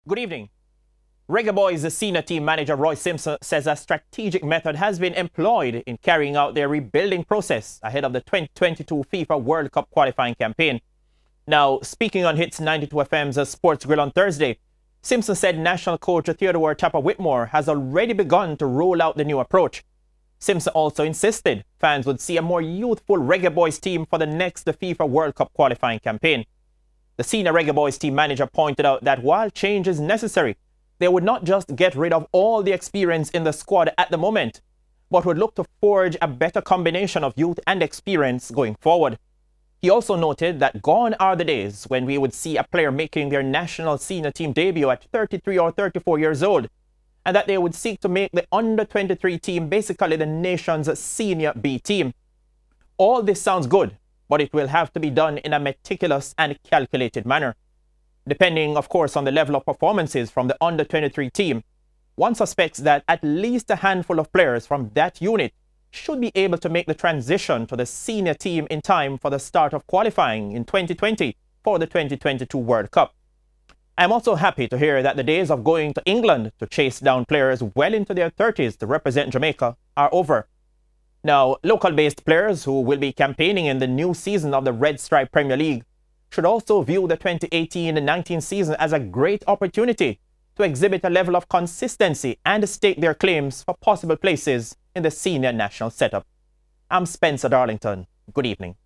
Good evening. Reggae Boys' senior team manager Roy Simpson says a strategic method has been employed in carrying out their rebuilding process ahead of the 2022 FIFA World Cup qualifying campaign. Now, speaking on Hits 92 FM's Sports Grill on Thursday, Simpson said national coach Theodore Tapper Whitmore has already begun to roll out the new approach. Simpson also insisted fans would see a more youthful Reggae Boys team for the next FIFA World Cup qualifying campaign. The senior Reggae Boys team manager pointed out that while change is necessary, they would not just get rid of all the experience in the squad at the moment, but would look to forge a better combination of youth and experience going forward. He also noted that gone are the days when we would see a player making their national senior team debut at 33 or 34 years old, and that they would seek to make the under-23 team basically the nation's senior B team. All this sounds good, but it will have to be done in a meticulous and calculated manner. Depending, of course, on the level of performances from the under-23 team, one suspects that at least a handful of players from that unit should be able to make the transition to the senior team in time for the start of qualifying in 2020 for the 2022 World Cup. I'm also happy to hear that the days of going to England to chase down players well into their 30s to represent Jamaica are over. Now, local-based players who will be campaigning in the new season of the Red Stripe Premier League should also view the 2018-19 season as a great opportunity to exhibit a level of consistency and stake their claims for possible places in the senior national setup. I'm Spencer Darlington. Good evening.